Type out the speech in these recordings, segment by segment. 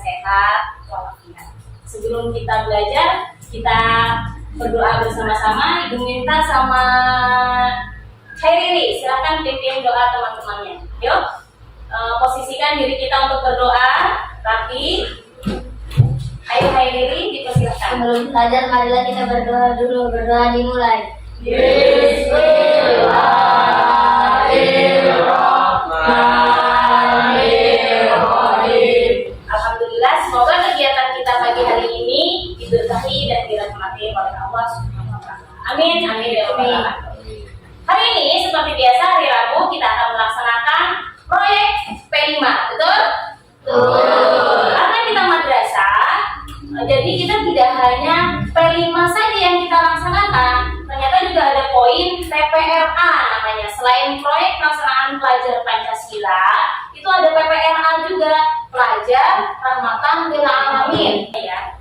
sehat walafiat. Sebelum kita belajar, kita berdoa bersama-sama. Ibu minta sama Khairiri, silakan pimpin doa teman-temannya. Yuk, posisikan diri kita untuk berdoa. Tapi ayo Khairiri, dipersilakan. Sebelum belajar, marilah kita berdoa dulu. Berdoa dimulai. Bismillahirrahmanirrahim. Alhamdulillah, semoga kegiatan kita pagi hari ini diberkahi dan dirahmati oleh Allah Subhanahu wa Ta'ala. Amin, amin ya rabbal alamin. Hari ini seperti biasa hari Rabu kita akan melaksanakan proyek P5, betul? Betul. Karena kita madrasah, jadi kita tidak hanya P5 saja yang kita laksanakan. Ternyata juga ada poin PPRA namanya. Selain proyek pelaksanaan pelajar Pancasila, itu ada PPRA juga, pelajar rahmatan lil alamin. Ya.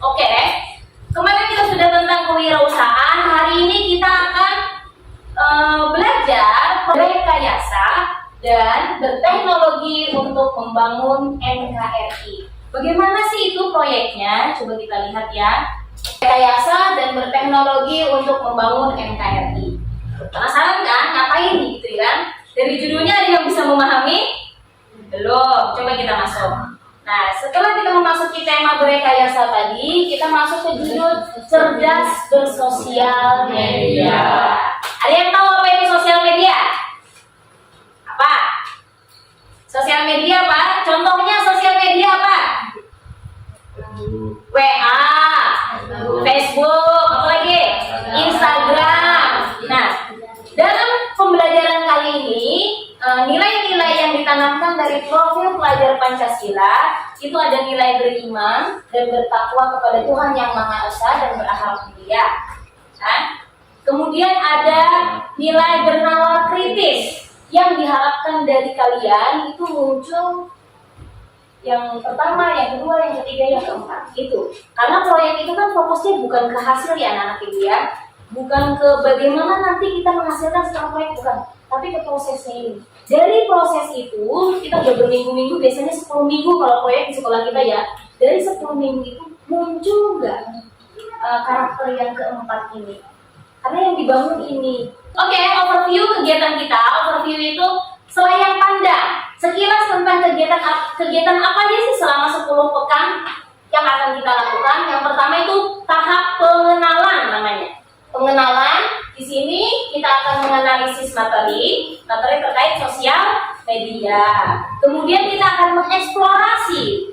Oke. Kemarin kita sudah tentang kewirausahaan. Hari ini kita akan belajar rekayasa dan berteknologi untuk membangun NKRI. Bagaimana sih itu proyeknya? Coba kita lihat ya. Rekayasa dan berteknologi untuk membangun NKRI. Penasaran kan? Ngapain nih gitu kan? Dari judulnya ada yang bisa memahami? Belum. Coba kita masuk. Nah, setelah kita memasuki tema berekayasa tadi, kita masuk ke judul cerdas bersosial media. Ada yang tahu apa itu sosial media? Apa? Sosial media apa? Contohnya sosial media apa? WA, Facebook, apa lagi? Instagram. Nah, dalam pembelajaran kali ini, nilai-nilai yang ditanamkan dari profil pelajar Pancasila itu ada nilai beriman dan bertakwa kepada Tuhan Yang Maha Esa dan berakhlak mulia. Nah, kemudian ada nilai bernalar kritis yang diharapkan dari kalian itu muncul yang pertama, yang kedua, yang ketiga, yang keempat. Itu karena proyek itu kan fokusnya bukan ke hasil ya anak-anak ibu ya, bukan ke bagaimana nanti kita menghasilkan setelah proyek, bukan, tapi ke prosesnya ini. Dari proses itu kita udah berminggu-minggu, biasanya 10 minggu kalau proyek di sekolah kita ya. Dari 10 minggu itu muncul nggak karakter yang keempat ini? Karena yang dibangun ini. Oke, overview kegiatan kita. Overview itu selayang pandang. Sekilas tentang kegiatan apa aja sih selama 10 pekan yang akan kita lakukan. Yang pertama itu tahap pengenalan namanya. Pengenalan, di sini kita akan menganalisis materi terkait sosial media. Kemudian kita akan mengeksplorasi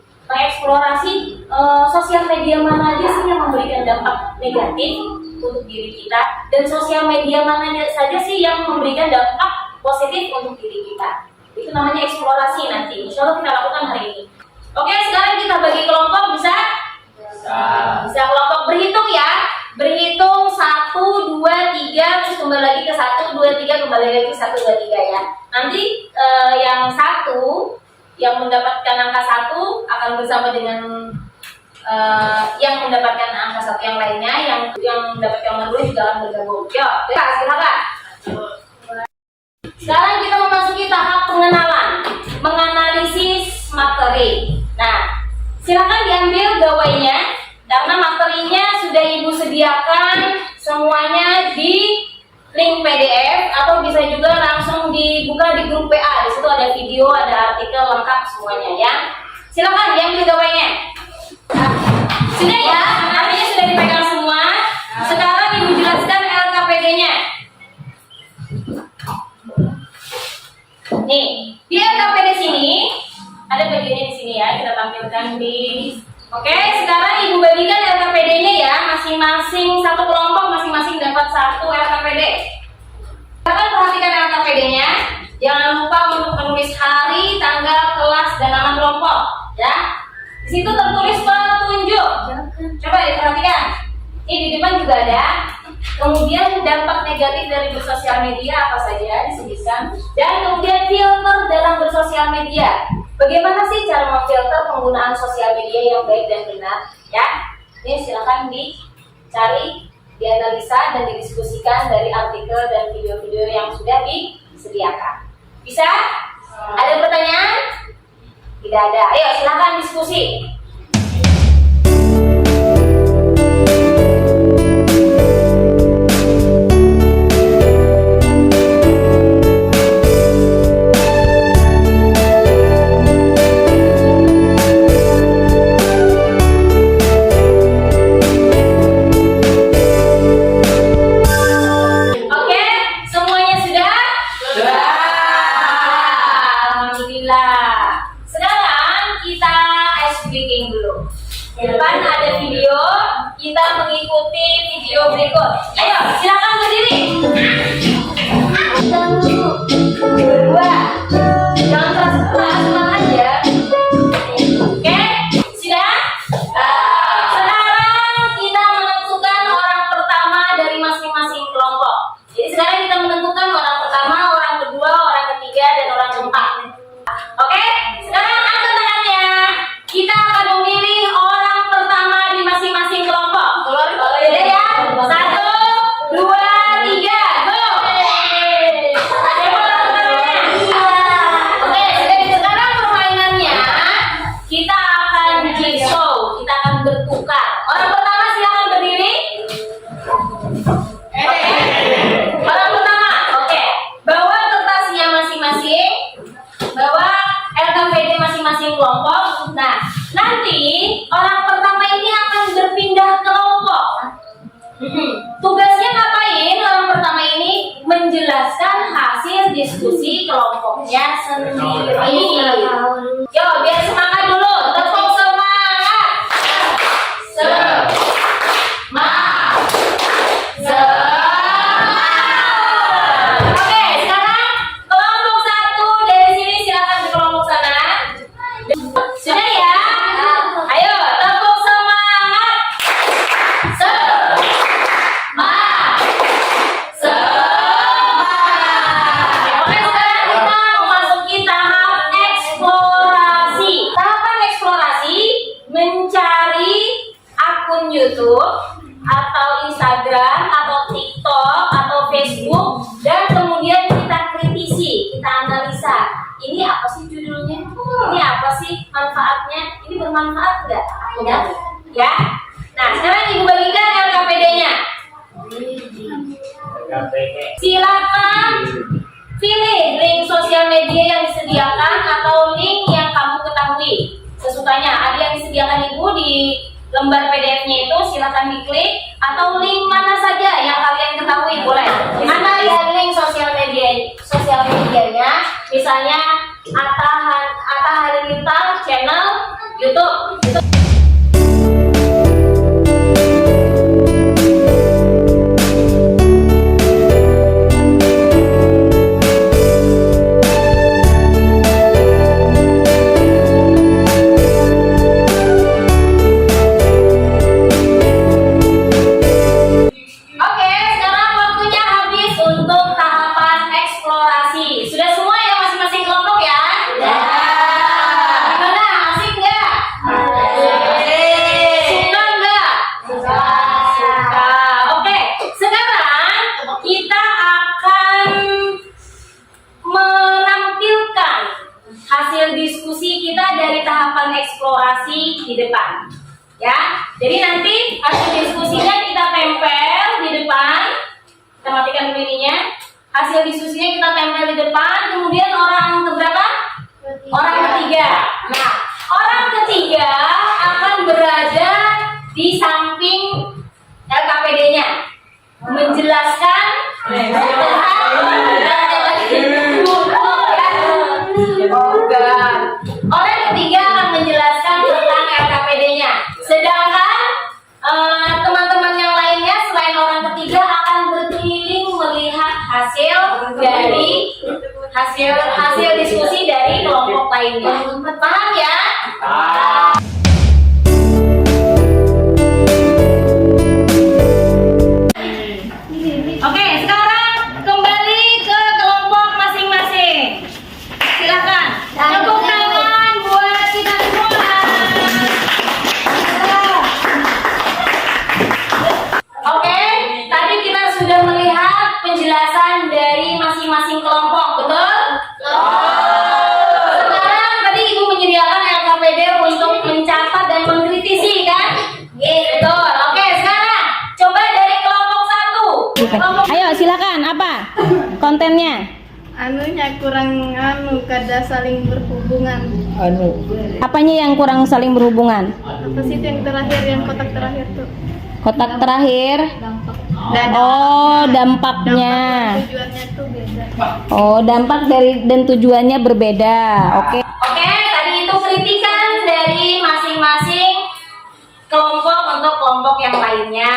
sosial media mana aja sih yang memberikan dampak negatif untuk diri kita, dan sosial media mana saja sih yang memberikan dampak positif untuk diri kita. Itu namanya eksplorasi nanti. Insya Allah kita lakukan hari ini. Oke, sekarang kita bagi kelompok, bisa? Bisa kelompok berhitung ya. Berhitung 1, 2, 3, terus kembali lagi ke 1, 2, 3, kembali lagi ke 1, 2, 3 ya. Nanti yang satu, yang mendapatkan angka 1 akan bersama dengan yang mendapatkan angka 1 yang lainnya, yang mendapatkan nomor 2 juga akan bergabung. Yuk, silakan. Sekarang kita memasuki tahap pengenalan, menganalisis materi. Nah, silakan diambil gawainya, karena materinya sudah ibu sediakan semuanya di link PDF, atau bisa juga langsung dibuka di grup WA. Di situ ada video, ada artikel lengkap semuanya ya. Silakan diambil gawainya. Nah, sudah ya, artinya sudah dipegang semua. Sekarang ibu jelaskan LKPD-nya. Nih, di LKPD sini ada bagiannya di sini ya, kita tampilkan di. Oke, sekarang ibu bagikan LKPD-nya ya, masing-masing satu kelompok masing-masing dapat 1 LKPD. Silakan perhatikan LKPD-nya. Jangan lupa untuk menulis hari, tanggal, kelas, dan nama kelompok ya. Di situ tertulis petunjuk. Coba diperhatikan. Ini di depan juga ada. Kemudian dampak negatif dari bersosial media apa saja disebutkan, dan kemudian filter dalam bersosial media. Bagaimana sih cara memfilter penggunaan sosial media yang baik dan benar? Ya, ini silakan dicari, dianalisa dan didiskusikan dari artikel dan video-video yang sudah disediakan. Bisa? Ada pertanyaan? Tidak ada. Ayo silakan diskusi. Oke, semuanya sudah? Sudah. Alhamdulillah. Sekarang kita ice breaking dulu. Di depan ada video, kita mengikuti video berikut. Ayo, silakan berdiri. Berdua. Jangan keras keras, tenang aja. Oke, sudah? Sekarang kita menentukan orang pertama dari masing-masing kelompok. Jadi sekarang kita menentukan orang pertama, orang kedua, orang ketiga, dan orang keempat. Oke, sekarang angkat tangannya. Kita akan memilih orang pertama di masing-masing kelompok. Jadi ya, 1, 2, 3, go. Siapa orang pertamanya? Oke, jadi sekarang permainannya kita akan jigsaw, kita akan bertukar. Orang pertama silakan berdiri. Orang pertama, oke. Bawa kertasnya masing-masing. Bawa LKPD masing-masing kelompok. Nah, nanti orang pertama ini akan berpindah kelompok. Tugasnya ngapain? Orang pertama ini menjelaskan hasil diskusi kelompoknya sendiri. Yo, biar semangat dulu. Tepuk semangat. Semangat. Oke, sekarang kelompok 1 dari sini silakan ke kelompok sana. Sudah ya? Ayo, tepuk semangat. Semangat. Oke, sekarang kita memasuki tahap eksplorasi. Tahapan eksplorasi mencari akun YouTube atau Instagram atau TikTok atau Facebook dan kemudian kita kritisi, kita analisa. Ini apa sih judulnya? Ini apa sih manfaatnya? Ini bermanfaat nggak? Tidak. Ya. Nah, sekarang Ibu bagikan LKPD-nya. Silakan pilih link sosial media yang disediakan atau link yang kamu ketahui sesukanya. Ada yang disediakan Ibu di lembar PDF-nya itu, silakan diklik, atau link mana saja yang kalian ketahui boleh. Mana ya link sosial medianya? Misalnya Atta Halilintar channel YouTube. Oke, sekarang waktunya habis untuk tahapan eksplorasi. Sudah semua ya masing-masing kelompok ya? Sudah. Gimana? Asik nggak? Suka nggak? Suka. Oke, sekarang kita akan menampilkan hasil diskusi kita dari tahapan eksplorasi di depan. Ya, jadi nanti hasil diskusinya kita tempel di depan. Kita matikan dulu ininya. Hasil diskusinya kita tempel di depan. Kemudian orang keberapa? Orang ketiga. Nah, orang ketiga akan berada di samping LKPD-nya, menjelaskan orang ketiga akan menjelaskan tentang LKPD-nya. Sedangkan teman-teman yang lainnya selain orang ketiga akan berkeliling melihat hasil diskusi dari kelompok lainnya. Paham ya? Oke, sekarang kembali ke kelompok masing-masing. Silakan. Tepuk tangan buat kita semua. Oke, tadi kita sudah melihat penjelasan dari masing-masing kelompok, betul? Sekarang tadi Ibu menyediakan silakan. Apa kontennya? Anunya kurang kada saling berhubungan. Apanya yang kurang saling berhubungan? Apa sih itu yang terakhir, yang kotak terakhir tuh? Kotak terakhir. Dampak Oh, dampaknya. tujuannya tuh beda. Oh, dampak dari dan tujuannya berbeda. Oke. Oke, tadi itu kritikan dari masing-masing kelompok untuk kelompok yang lainnya.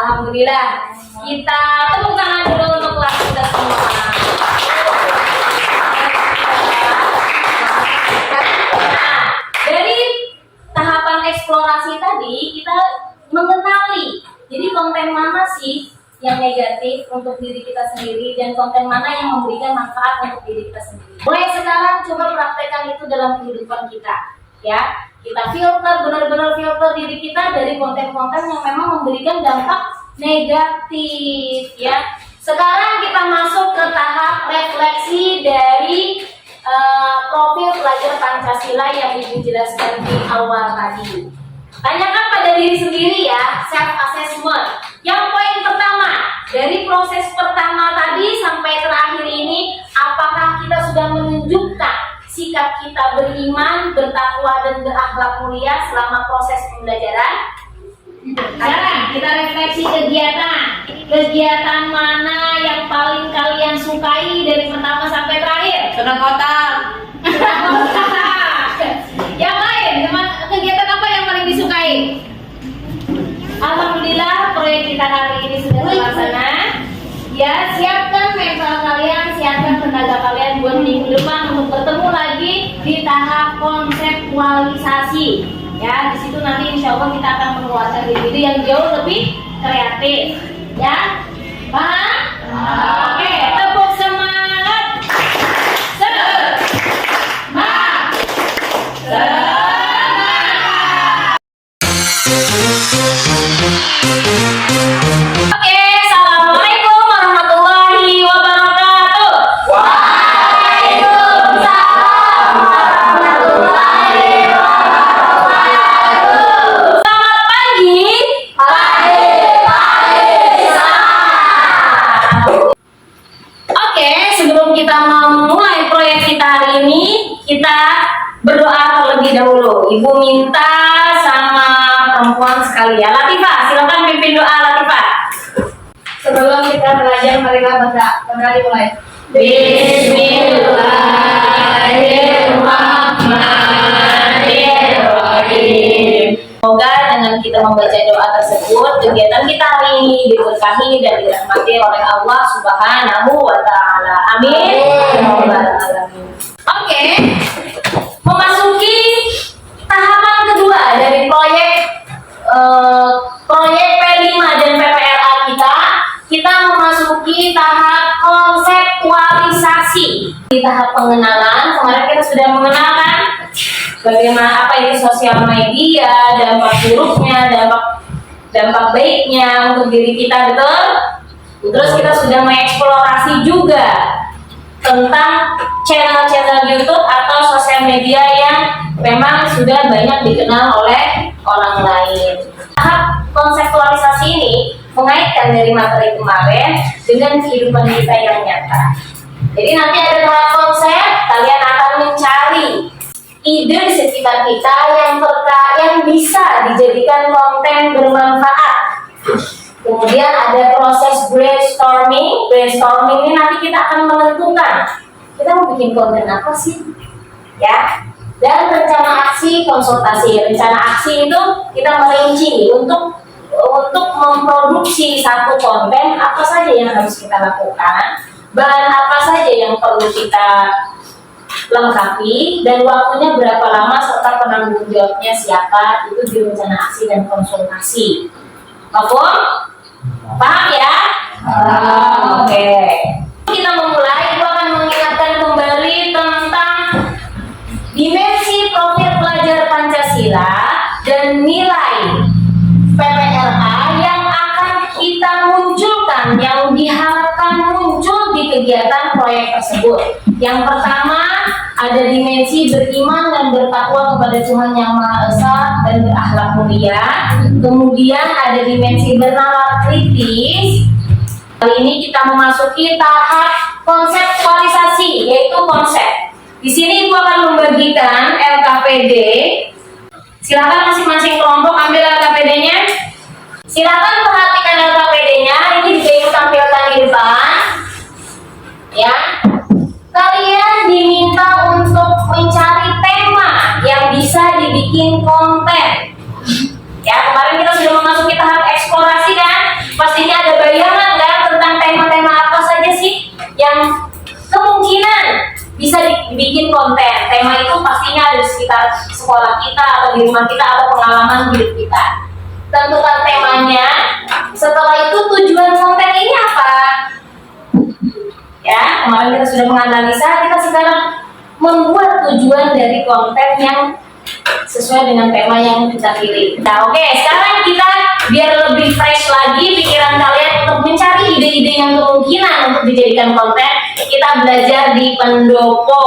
Alhamdulillah. Kita tepuk tangan dulu untuk kelas kita semua. Nah, dari tahapan eksplorasi tadi kita mengenali. Jadi konten mana sih yang negatif untuk diri kita sendiri dan konten mana yang memberikan manfaat untuk diri kita sendiri. Mulai sekarang coba praktekkan itu dalam kehidupan kita, ya. Kita filter, benar-benar filter diri kita dari konten-konten yang memang memberikan dampak negatif, ya. Sekarang kita masuk ke tahap refleksi dari profil pelajar Pancasila yang Ibu jelaskan di awal tadi. Tanyakan pada diri sendiri ya, self assessment. Yang poin pertama, dari proses pertama tadi sampai terakhir ini, apakah kita sudah menunjukkan sikap kita beriman, bertakwa dan berakhlak mulia selama proses pembelajaran? Sekarang kita refleksi kegiatan. Kegiatan mana yang paling kalian sukai dari pertama sampai terakhir? Sudah kotak. Yang lain, kegiatan apa yang paling disukai? Alhamdulillah proyek kita kali ini sudah terlaksana. Ya, siapkan mental kalian, siapkan tenaga kalian buat minggu depan untuk bertemu lagi di tahap konseptualisasi. Ya, di situ nanti insya Allah kita akan mengeluarkan ide-ide yang jauh lebih kreatif. Ya, paham? Oke, tepuk semangat. Oke, assalamualaikum warahmatullahi wabarakatuh. Waalaikumsalam warahmatullahi wabarakatuh. Selamat pagi. Oke, sebelum kita memulai proyek kita hari ini, kita berdoa terlebih dahulu. Ibu minta sama perempuan sekalian. Latifah, silakan pimpin doa Latifah. Sebelum kita belajar, marilah baca. Kembali mulai. Bismillahirrahmanirrahim. Semoga dengan kita membaca doa tersebut, kegiatan kita hari ini diberkahi dan dirahmati oleh Allah Subhanahu wa Ta'ala. Amin. Oke, memasuki tahapan kedua dari proyek P5 dan PPLA kita memasuki tahap konseptualisasi. Di tahap pengenalan, kemarin kita sudah mengenalkan bagaimana apa itu sosial media, dampak buruknya, dampak baiknya untuk diri kita, betul? Terus kita sudah mengeksplorasi juga tentang channel-channel YouTube atau sosial media yang memang sudah banyak dikenal oleh orang lain. Tahap konseptualisasi ini mengaitkan dari materi kemarin dengan kehidupan kita yang nyata. Jadi nanti ada tahap konsep, kalian akan mencari ide di sekitar kita yang bisa dijadikan konten bermanfaat. Kemudian ada proses brainstorming. Brainstorming ini nanti kita akan menentukan kita mau bikin konten apa sih, ya. Dan rencana aksi konsultasi. Rencana aksi itu kita merinci untuk memproduksi satu konten apa saja yang harus kita lakukan, bahan apa saja yang perlu kita lengkapi, dan waktunya berapa lama serta penanggung jawabnya siapa, itu di rencana aksi dan konsultasi. Paham ya? Oke. Kita memulai, Ibu akan mengingatkan kembali tentang dimensi profil pelajar Pancasila dan nilai PPLA yang akan kita munculkan, yang diharapkan muncul di kegiatan proyek tersebut. Yang pertama, ada dimensi beriman dan bertakwa kepada Tuhan Yang Maha Esa dan berakhlak mulia. Kemudian ada dimensi bernalar kritis, Kali ini kita memasuki tahap konseptualisasi, yaitu konsep. Di sini Ibu akan membagikan LKPD. Silakan masing-masing kelompok ambil LKPD-nya. Silakan perhatikan LKPD-nya. Ini juga Ibu tampilkan di depan. Ya. Kalian diminta untuk mencari tema yang bisa dibikin konten. Ya, kemarin kita sudah memasuki tahap eksplorasi kan? Pastinya ada bayangan kan tentang tema-tema apa saja sih yang kemungkinan bisa dibikin konten. Tema itu pastinya ada di sekitar sekolah kita atau di rumah kita atau pengalaman hidup kita. Tentukan temanya. Setelah itu tujuan konten ini apa? Ya, kemarin kita sudah menganalisa, kita sekarang membuat tujuan dari konten yang sesuai dengan tema yang kita pilih. Nah, oke, sekarang kita biar lebih fresh lagi pikiran kalian untuk mencari ide-ide yang kemungkinan untuk dijadikan konten, kita belajar di pendopo.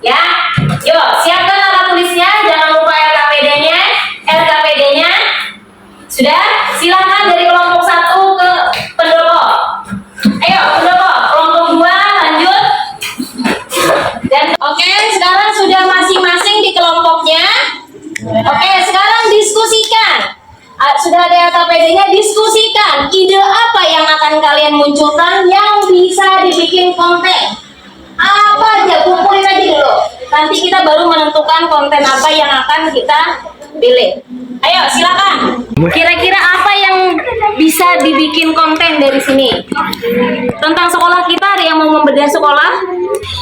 Ya, yuk siapkan alat tulisnya, jangan lupa LKPD-nya. LKPD-nya sudah, silakan dari kelompok 1 ke pendopo. Ayo, pendopo, kelompok 2 lanjut. Dan oke, sekarang sudah masing-masing di kelompoknya. Oke, sekarang diskusikan. Sudah ada LKPD-nya, diskusikan ide apa yang akan kalian munculkan yang bisa dibikin konten. Apa aja, kumpulin aja dulu. Nanti kita baru menentukan konten apa yang akan kita pilih. Ayo, silakan. Kira-kira apa yang bisa dibikin konten dari sini? Tentang sekolah kita, ada yang mau membedah sekolah?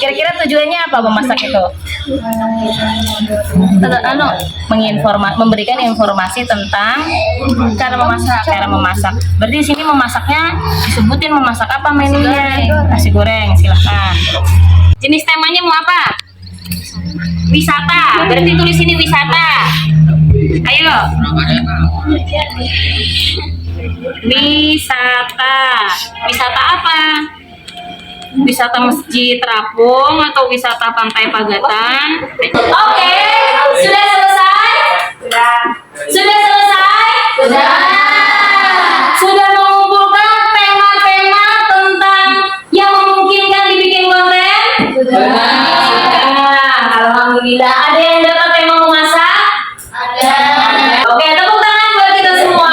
Kira-kira tujuannya apa memasak itu? Memberikan informasi tentang cara memasak. Berarti di sini memasaknya disebutin memasak apa menunya? Nasi goreng, silahkan. Jenis temanya mau apa? Wisata. Berarti tulis sini wisata. Ayo. Wisata. Wisata apa? Wisata Masjid Terapung atau wisata Pantai Pagatan? Oke, sudah selesai? Sudah selesai? Sudah mengumpulkan tema-tema tentang yang memungkinkan dibikin konten? Alhamdulillah. Ada yang dapat tema memasak? Ada. Oke, tepuk tangan buat kita semua.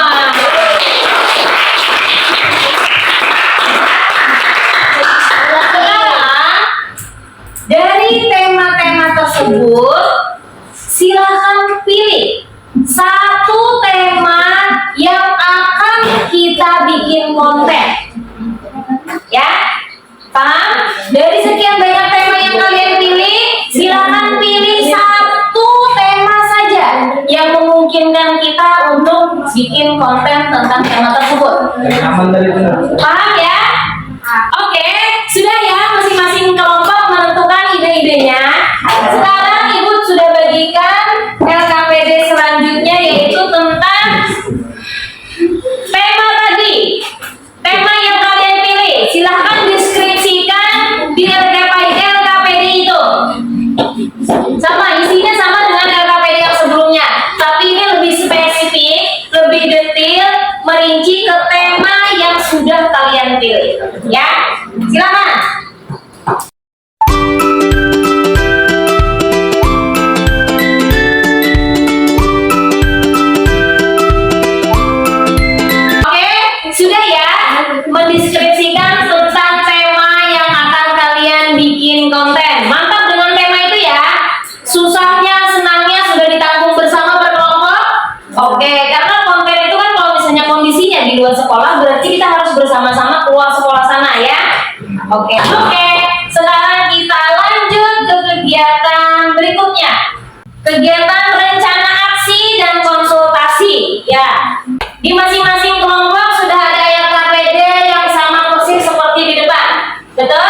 Dari tema-tema tersebut, silakan pilih satu tema yang akan kita bikin konten. Ya, paham? Dari sekian banyak tema yang kalian pilih, silakan pilih satu tema saja yang memungkinkan kita untuk bikin konten tentang tema tersebut. Paham ya? Oke, sudah ya, masing-masing kelompok menentukan ide-idenya. Sekarang Ibu sudah bagikan LKPD selanjutnya, yaitu tentang tema tadi. Tema yang kalian pilih, silahkan deskripsikan di LKPD itu. Sama, isinya sama dengan LKPD yang sebelumnya, tapi ini lebih spesifik, lebih detail, merinci ke tema yang sudah kalian pilih. Ya, silakan. Oke, sudah ya, mendeskripsikan tentang tema yang akan kalian bikin konten. Mantap dengan tema itu ya. Susahnya, senangnya sudah ditanggung bersama berkelompok. Oke, karena konten itu kan kalau misalnya kondisinya di luar sekolah, berarti kita harus bersama-sama keluar sekolah sana ya. Oke, sekarang kita lanjut ke kegiatan berikutnya. Kegiatan rencana aksi dan konsultasi. Ya, di masing-masing kelompok sudah ada LKPD yang sama persis seperti di depan. Betul?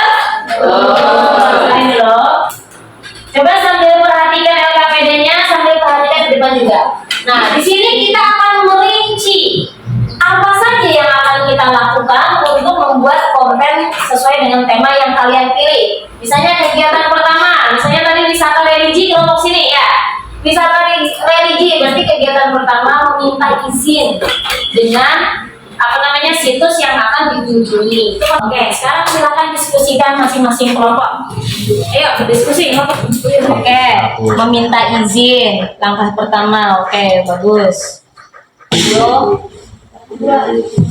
Ini loh. Coba sambil perhatikan LKPD-nya, sambil perhatikan di depan juga. Nah, di sini kita akan merinci apa saja yang akan kita lakukan untuk membuat konten sesuai dengan tema yang kalian pilih. Misalnya kegiatan pertama, misalnya tadi wisata religi kelompok sini ya. Wisata religi berarti kegiatan pertama meminta izin dengan apa namanya situs yang akan dikunjungi. Oke, sekarang silakan diskusikan masing-masing kelompok. Ayo berdiskusi. Oke, meminta izin langkah pertama. Oke, bagus. Video,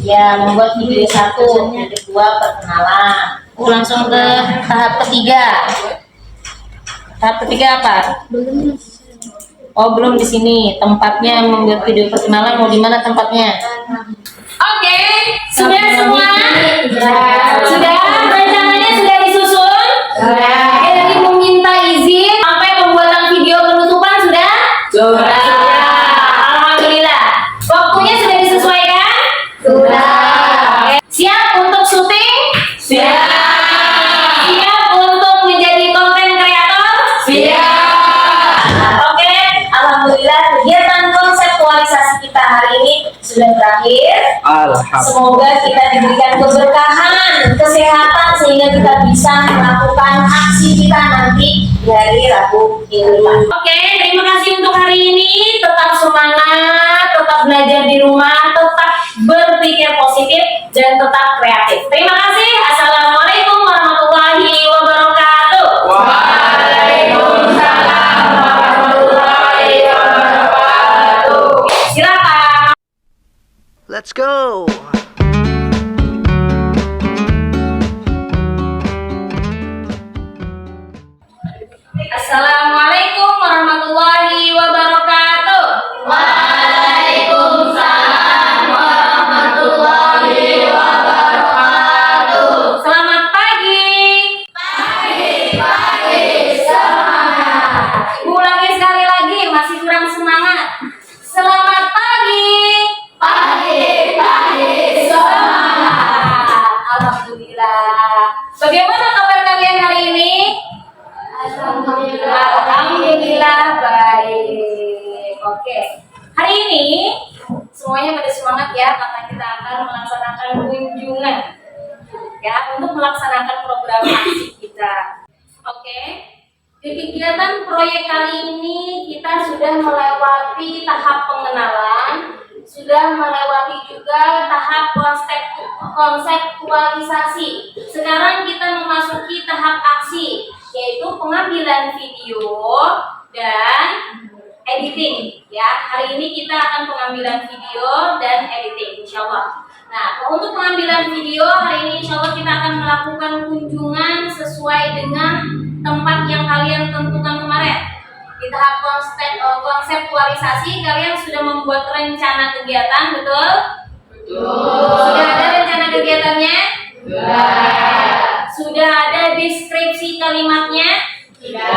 ya membuat video 1, yang kedua perkenalan. Langsung ke tahap ketiga. Tahap ketiga apa? Oh, belum di sini. Tempatnya membuat video perkenalan mau di mana tempatnya? Oke, sudah semua? Sudah? Rencananya sudah disusun? Sudah. Oke, dari meminta izin sampai pembuatan video penutupan sudah? Sudah. Alhamdulillah. Waktunya sudah disesuaikan? Sudah. Oke. Siap untuk syuting? Siap. Siap untuk menjadi konten kreator? Siap. Oke, alhamdulillah kegiatan konseptualisasi kita hari ini sudah berakhir. Semoga kita diberikan keberkahan, kesehatan sehingga kita bisa melakukan aksi kita nanti di hari Rabu ini. Oke, terima kasih untuk hari ini. Tetap semangat, tetap belajar di rumah, tetap berpikir positif dan tetap kreatif. Terima kasih. Assalamualaikum warahmatullahi wabarakatuh. Waalaikumsalam warahmatullahi wabarakatuh. Silakan. Let's go! Assalamualaikum warahmatullahi wabarakatuh. Waalaikumsalam warahmatullahi wabarakatuh. Selamat pagi. Pagi semangat. Ibu ulangi sekali lagi, masih kurang semangat. Selamat pagi. Pagi semangat. Alhamdulillah. Bagaimana kabar kalian hari ini? Alhamdulillah baik. Oke. Hari ini semuanya pada semangat ya karena kita akan melaksanakan kunjungan ya untuk melaksanakan program aksi kita. Oke. Di kegiatan proyek kali ini kita sudah melewati tahap pengenalan, sudah melewati juga tahap konseptualisasi. Sekarang kita memasuki tahap aksi, yaitu pengambilan video dan editing ya. Hari ini kita akan pengambilan video dan editing insyaallah. Nah, untuk pengambilan video hari ini insyaallah kita akan melakukan kunjungan sesuai dengan tempat yang kalian tentukan kemarin. Di tahap konseptualisasi kalian sudah membuat rencana kegiatan, betul? Betul. Sudah ada rencana kegiatannya? Sudah ada deskripsi kalimatnya? Sudah.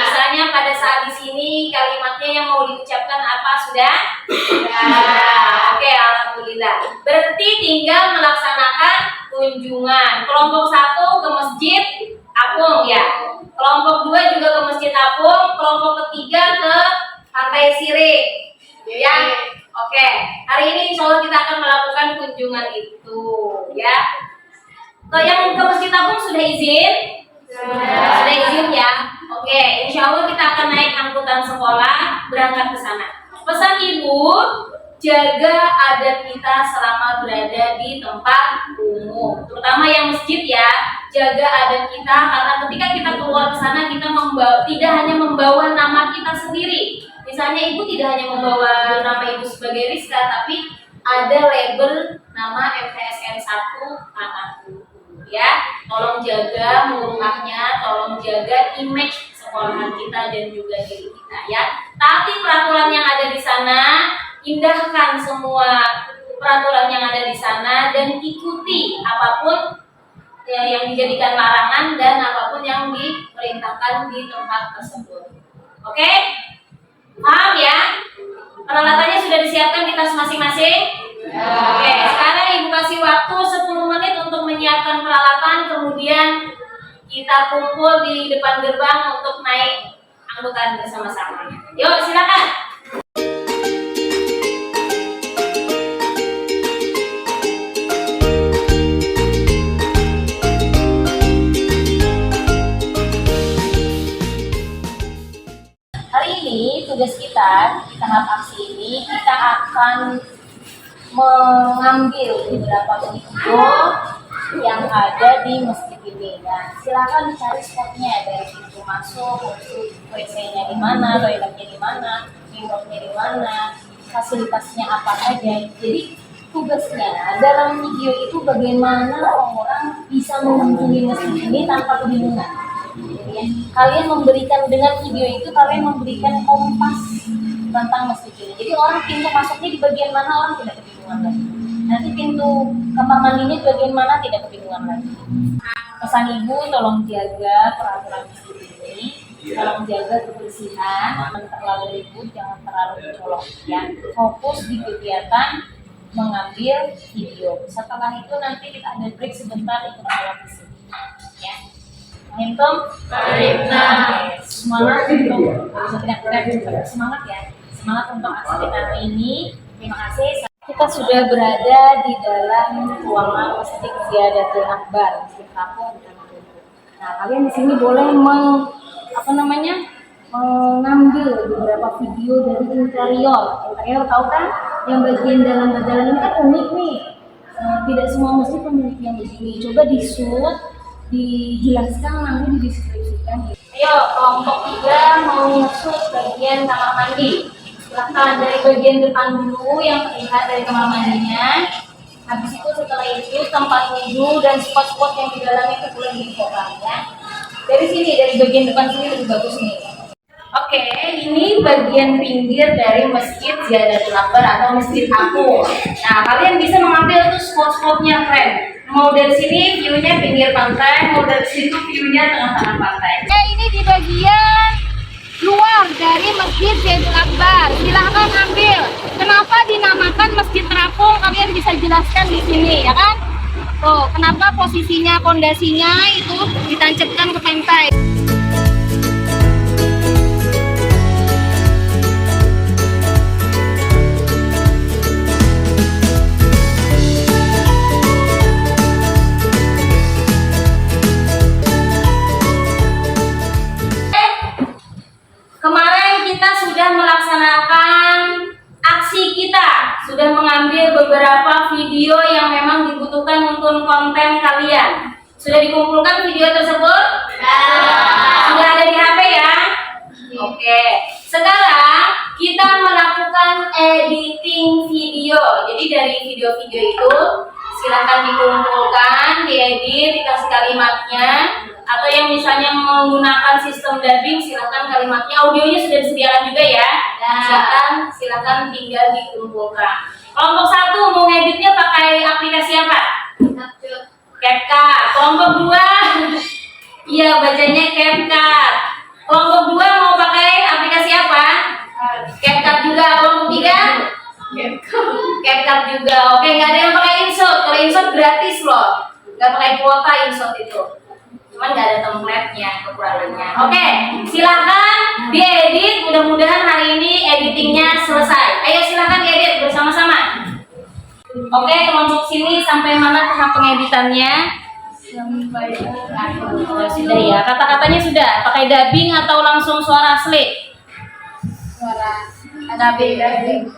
Misalnya pada saat di sini kalimatnya yang mau diucapkan apa sudah? Sudah. Oke, alhamdulillah. Berarti tinggal melaksanakan kunjungan. Kelompok 1 ke masjid Apung ya. Kelompok 2 juga ke masjid Apung. Kelompok ketiga ke Pantai Siring. Ya. Oke. Hari ini insya Allah kita akan melakukan kunjungan itu ya. Yang ke masjid Apung sudah izin? Sudah izin ya. Oke, insya Allah kita akan naik angkutan sekolah berangkat ke sana. Pesan ibu, jaga adat kita selama berada di tempat umum, terutama yang masjid ya. Jaga adat kita karena ketika kita keluar ke sana kita tidak hanya membawa nama kita sendiri. Misalnya ibu tidak hanya membawa nama ibu sebagai Rizka, tapi ada label nama MTSN 1 anakku. Ya, tolong jaga murahnya, tolong jaga image sekolahan kita dan juga diri kita ya. Tapi peraturan yang ada di sana, indahkan semua peraturan yang ada di sana dan ikuti apapun yang dijadikan larangan dan apapun yang diperintahkan di tempat tersebut. Oke? Paham ya? Peralatannya sudah disiapkan di tas masing-masing? Oke, sekarang ibu kasih waktu 10 menit untuk menyiapkan peralatan, kemudian kita kumpul di depan gerbang untuk naik angkutan bersama-sama. Yuk, silakan. Hari ini tugas kita di tahap aksi ini kita akan mengambil beberapa video yang ada di masjid ini. Nah, silakan dicari spotnya dari pintu masuk, WC-nya di mana, toiletnya di mana, mihrabnya di mana, fasilitasnya apa saja. Jadi tugasnya dalam video itu bagaimana orang bisa mengunjungi masjid ini tanpa kebingungan. Jadi, ya, kalian memberikan dengan video itu kalian memberikan kompas tentang masjid ini. Jadi orang pintu masuknya di bagian mana orang tidak kebingungan lagi. Nanti pintu kamar mandinya di bagian mana tidak kebingungan lagi. Pesan ibu, tolong jaga peraturan masjid ini, tolong jaga kebersihan, jangan terlalu ribut, jangan terlalu mencolok. Ya, fokus di kegiatan mengambil video. Setelah itu nanti kita ada break sebentar untuk sholat di sini. Ya. Antum? Nah, semangat untuk semangat ya. Semangat untuk aksi kita hari ini. Terima kasih. Kita sudah berada di dalam ruangan Masjid Ziyadatul Akbar, Masjid Kampung. Nah, kalian di sini boleh mengambil beberapa video dari interior. Interior tahu kan? Yang bagian dalam ini kan unik nih. Tidak semua masjid memiliki yang begini. Coba di-shoot, dijelaskan nanti dideskripsikan. Ayo, kelompok 3 mau nge-shoot bagian kamar mandi. Silahkan dari bagian depan dulu yang terlihat dari kamar mandinya. Habis itu setelah itu tempat wudhu dan spot-spot yang di dalam itu boleh diinfokan ya. Dari sini, dari bagian depan sini lebih bagus nih. Oke, ini bagian pinggir dari Masjid Ziyadatul Akbar atau Masjid Aku. Nah, kalian bisa mengambil tuh spot-spotnya keren. Mau dari sini view-nya pinggir pantai, mau dari situ view-nya tengah-tengah pantai. Ini di bagian luar dari Masjid Ziyadatul Akbar. Silahkan ambil. Kenapa dinamakan Masjid Terapung? Kalian bisa jelaskan di sini, ya kan? Tuh, kenapa posisinya, pondasinya itu ditancapkan ke pantai? Kemarin kita sudah melaksanakan aksi kita, sudah mengambil beberapa video yang memang dibutuhkan untuk konten kalian. Sudah dikumpulkan video tersebut? Sudah ada di HP ya? Oke. Sekarang kita melakukan editing video. Jadi dari video-video itu silakan dikumpulkan, diedit, dikasih kalimatnya. Atau yang misalnya menggunakan sistem dubbing, silakan kalimatnya, audionya sudah disediakan juga ya. Silakan tinggal dikumpulkan. Kelompok 1 mau ngeditnya pakai aplikasi apa? CapCut. Kelompok 2, iya bacanya CapCut. Kelompok 2 mau pakai aplikasi apa? CapCut juga. Kelompok 3? CapCut juga. Oke, nggak ada yang pakai InShot. Kalau InShot gratis loh, nggak pakai kuota InShot itu. Cuman nggak ada template-nya, kekurangannya. Oke, silakan diedit. Mudah-mudahan hari ini editingnya selesai. Ayo silakan diedit bersama-sama. Oke, kelompok sini sampai mana tahap pengeditannya? Sudah ya. Kata-katanya sudah. Pakai dubbing atau langsung suara asli? Suara dubbing.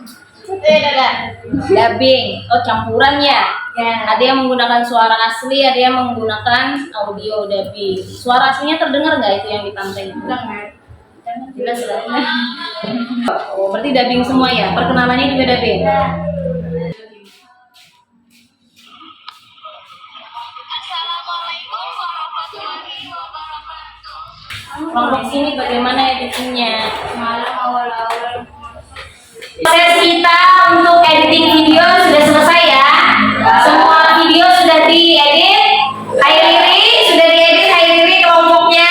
Dubbing. Oh, campuran ya. Ada yang menggunakan suara asli, ada yang menggunakan audio dubbing. Suara aslinya terdengar nggak itu yang di pantai? Jelas lah. Oh, berarti dubbing semua ya. Perkenalannya juga dubbing. Kelompok sini bagaimana editingnya? Proses kita untuk editing video sudah selesai ya. Semua video sudah diedit. Hai Riri, sudah diedit. Hai Riri, kelompoknya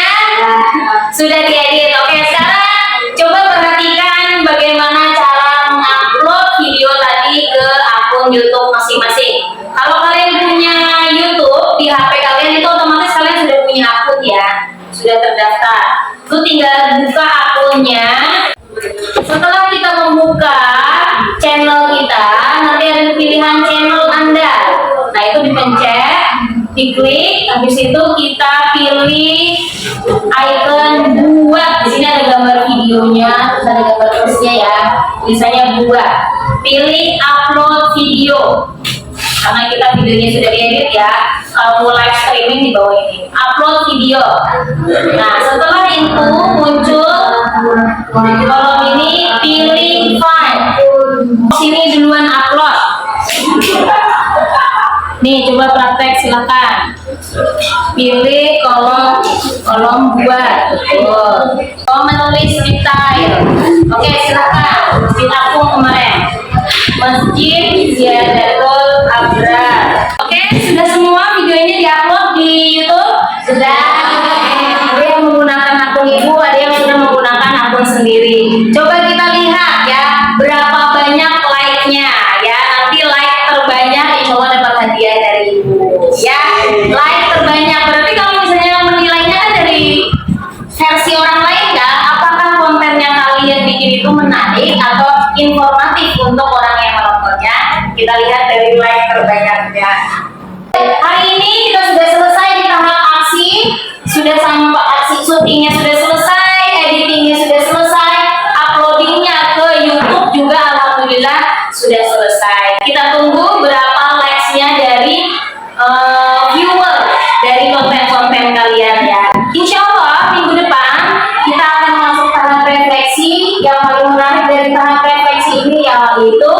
sudah diedit. Oke, sekarang coba perhatikan bagaimana cara mengupload video tadi ke akun YouTube masing-masing. Kalau kalian punya YouTube di HP kalian itu otomatis kalian sudah punya akun ya, sudah terdaftar. Itu tinggal buka akunnya. Setelah kita membuka channel kita, nanti ada pilihan channel Anda. Nah, itu dipencet, diklik, habis itu kita pilih icon buat. Di sini ada gambar videonya, terus ada gambar terusnya ya. Misalnya buat. Pilih upload video. Karena kita videonya sudah diedit ya. Kalau live streaming di bawah ini. Upload video. Nah, setelah itu muncul kolom ini, pilih file. Sini duluan upload. Nih, coba praktek silakan. Pilih kolom buat. Mau menulis detail. Oke, silakan. Ditapung kemarin. Masjid Ziyadatul Abrar. Oke, sudah semua videonya diupload di YouTube? Sudah. Ada yang menggunakan akun ibu, ada yang sudah menggunakan akun sendiri. Coba kita lihat ya, berapa banyak like-nya ya. Nanti like terbanyak insya Allah dapat hadiah dari ibu. Ya, like terbanyak. Berarti kalau misalnya menilainya kan dari versi orang lain ya, apakah konten yang kalian bikin itu menarik atau informatif untuk orang yang menontonnya? Kita lihat dari like terbanyaknya. Hari ini kita sudah selesai di tahap aksi, sudah sampai aksi syutingnya sudah selesai, editingnya sudah selesai, uploadingnya ke YouTube juga alhamdulillah sudah selesai. Kita tunggu berapa likes-nya dari viewer dari konten-konten kalian ya. Insya Allah minggu depan kita akan masuk tahap refleksi. Yang paling menarik dari tahap refleksi ini yaitu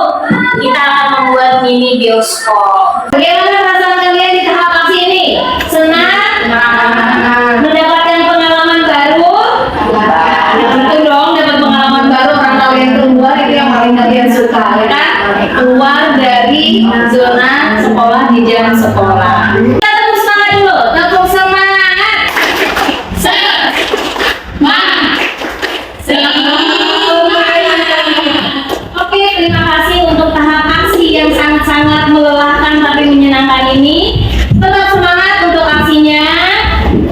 kita akan membuat mini bioskop. Bagaimana perasaan kalian di tahap aksi ini? Senang? Mendapatkan pengalaman baru? Betul dong, dapat pengalaman baru karena kalian keluar, itu yang paling kalian suka ya kan? Keluar dari zona sekolah di jam sekolah. Kita tepuk semangat dulu, tepuk semangat. Oke, terima kasih untuk tahap aksi yang sangat-sangat melelahkan tapi menyenangkan ini. Tetap semangat untuk aksinya,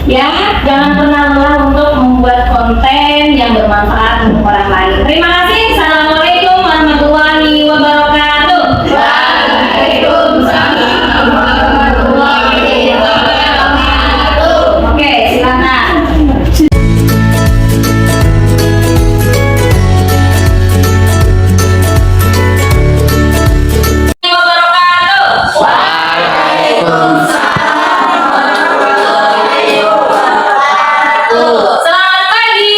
ya. Jangan pernah lelah untuk membuat konten yang bermanfaat untuk orang lain. Terima kasih. Assalamualaikum warahmatullahi wabarakatuh. Waalaikumsalam warahmatullahi wabarakatuh. Oke, silakan. Selamat pagi.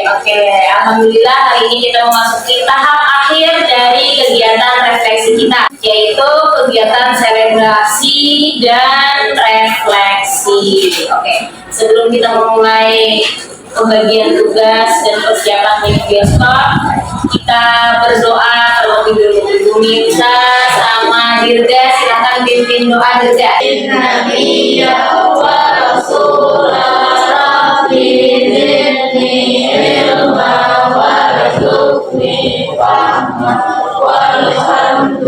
Oke, alhamdulillah hari ini kita memasuki tahap akhir dari kegiatan refleksi kita, yaitu kegiatan selebrasi dan refleksi. Oke, sebelum kita memulai pembagian tugas dan persiapan mini bioskop, kita berdoa terlebih dulu. Ibu Mirza sama Dirga, silakan pimpin doa Dirga.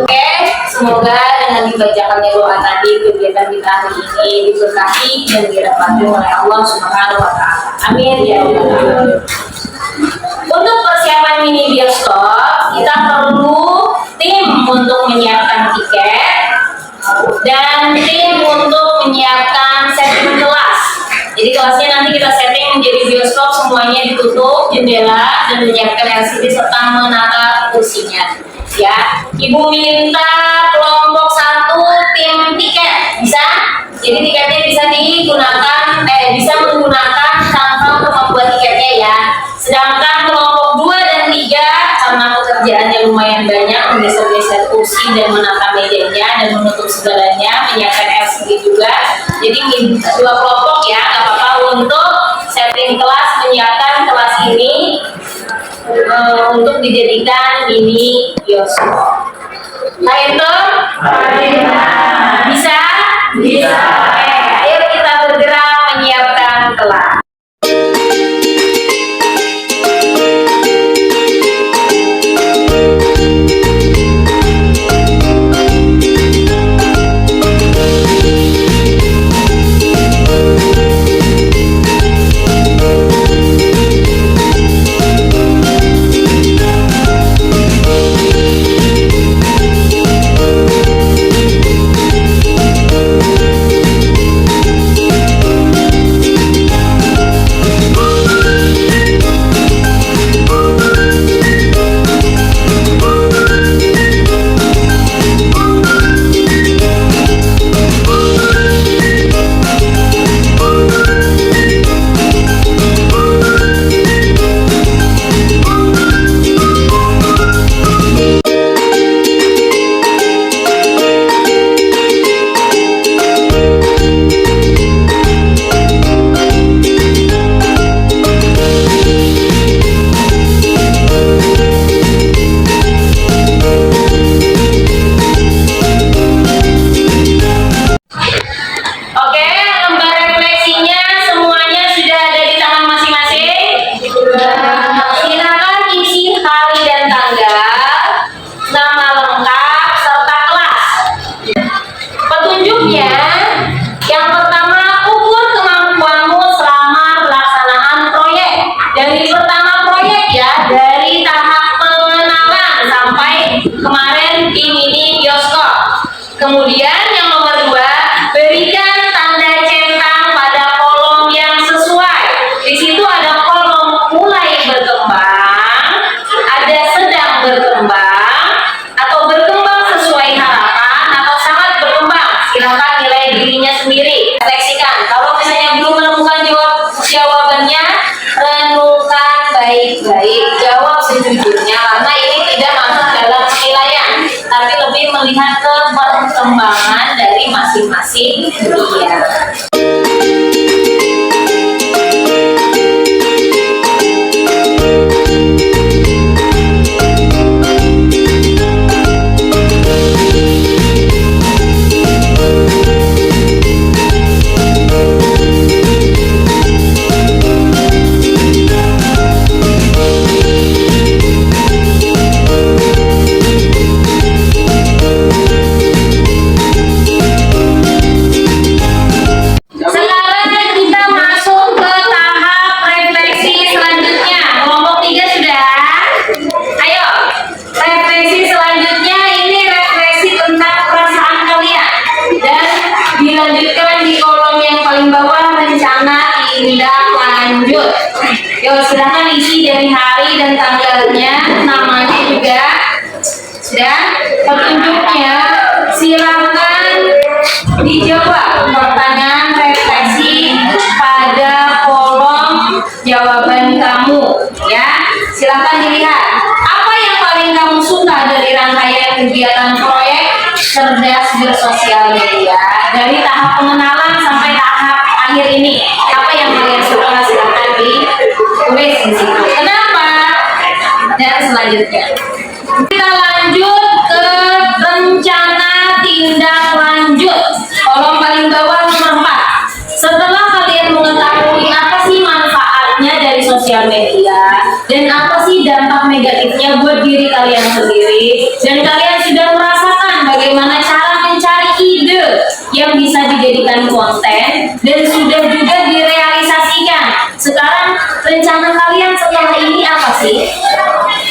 Oke, semoga dengan dibacakannya doa tadi kegiatan kita hari ini diberkahi dan dirahmati oleh Allah Subhanahu wa Ta'ala. Amin ya rabbal alamin. Untuk persiapan mini bioskop, kita perlu tim untuk menyiapkan tiket dan tim untuk menyiapkan setting kelas. Jadi kelasnya nanti kita setting menjadi bioskop, semuanya ditutup jendela dan menyiapkan LCD serta menata kursinya. Ya, Ibu minta kelompok 1 tim tiket, bisa? Jadi tiketnya bisa digunakan, bisa menggunakan Canva untuk membuat tiketnya ya. Sedangkan kelompok 2 dan 3 karena pekerjaannya lumayan banyak, menggeser-geser kursi dan menata mejanya dan menutup segalanya, menyiapkan LCD juga. Jadi 2 kelompok ya, nggak apa-apa untuk setting kelas, menyiapkan kelas ini untuk dijadikan mini bioskop. Nah itu bisa? Bisa. Oke, ayo kita bergerak menyiapkan kelas. Kemudian yang nomor 2, berikan tanda centang pada kolom yang sesuai. Di situ ada kolom mulai berkembang, ada sedang berkembang, atau berkembang sesuai harapan, atau sangat berkembang. Silakan nilai dirinya sendiri. Refleksikan. Kalau misalnya belum menemukan jawabannya, renungkan baik-baik. Jawab sejujurnya karena ini tidak masuk dalam penilaian, tapi lebih melihat ke perkembangan dari masing-masing dia. Sekarang kita masuk ke tahap refleksi selanjutnya. Kelompok 3 sudah? Ayo, refleksi selanjutnya ini refleksi tentang perasaan kalian. Dan dilanjutkan di kolom yang paling bawah, rencana tindak lanjut. Yuk, silahkan isi dari hari dan tanggalnya, namanya juga. Sudah? Petunjuknya silakan dijawab pertanyaan refleksi pada kolom jawaban kamu, ya. Silakan dilihat apa yang paling kamu suka dari rangkaian kegiatan proyek cerdas bersosial media dari tahap pengenalan sampai tahap akhir ini. Apa yang kalian suka, silakan ditulis di situ. Kenapa? Dan selanjutnya kita lanjut ke rencana tindak lanjut. Kolom paling bawah nomor 4. Setelah kalian mengetahui apa sih manfaatnya dari sosial media dan apa sih dampak negatifnya buat diri kalian sendiri, dan kalian sudah merasakan bagaimana cara mencari ide yang bisa dijadikan konten dan sudah juga direalisasikan. Sekarang rencana kalian setelah ini apa sih?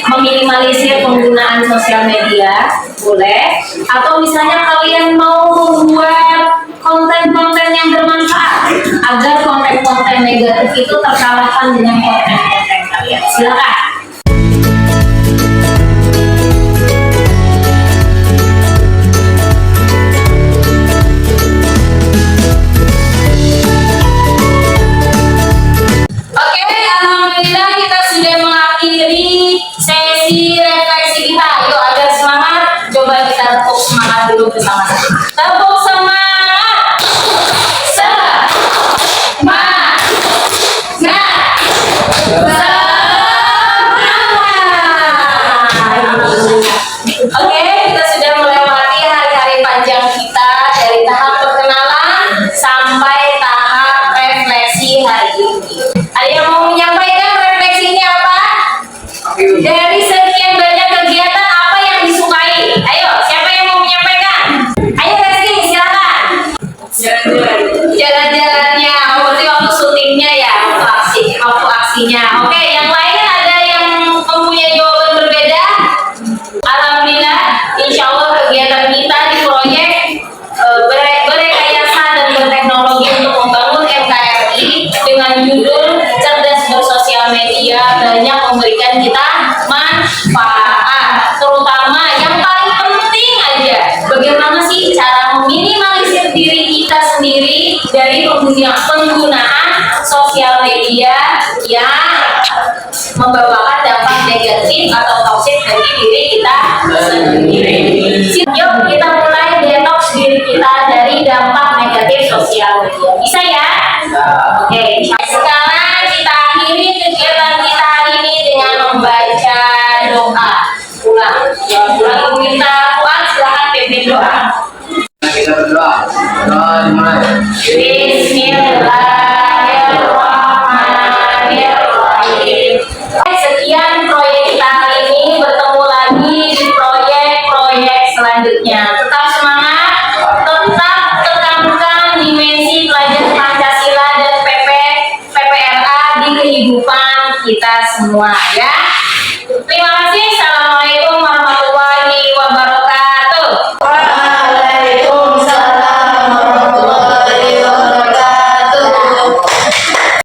Meminimalisir penggunaan sosial media, boleh. Atau misalnya kalian mau membuat konten-konten yang bermanfaat agar konten-konten negatif itu terkalahkan dengan konten-konten kalian. Silakan. Oke, alhamdulillah kita sudah mengakhiri sesi refleksi kita. Yuk, agar semangat, coba kita tepuk semangat dulu bersama-sama. Tepuk semangat. Semangat. Oke, kita sudah melewati hari-hari panjang kita dari tahap perkenalan sampai tahap refleksi hari ini. Ada yang mau menyampaikan refleksi ini apa? Dari sekian banyak kegiatan apa yang disukai? Ayo, siapa yang mau menyampaikan? Ayo Reski, silakan. Jalan-jalannya, berarti waktu syutingnya ya, waktu aksinya. Oke, yang lain ada yang mempunyai jawaban berbeda? Alhamdulillah, insya Allah kegiatan kita di proyek berekayasa dan berteknologi untuk membangun NKRI dengan judul cerdas bersosial media banyak memberikan kita manfaat. Terutama yang paling penting aja, bagaimana sih cara meminimalisir diri kita sendiri dari penggunaan sosial media yang membawakan dampak negatif atau toksik bagi diri kita sendiri. Yuk kita mulai detox diri kita dari dampak negatif sosial media. Bisa ya? Oke, sekarang kita akhiri kegiatan kita hari ini dengan membaca doa. Ulang minta Tuhan, silakan pimpin doa. Kita berdoa. Doa dimulai. Bismillahirrahmanirrahim. Sekian proyek kita hari ini, bertemu lagi di proyek-proyek selanjutnya. Tetap semangat, tetap tekankan dimensi pelajaran Pancasila dan PPRA di kehidupan kita semua ya. Terima kasih. Assalamualaikum.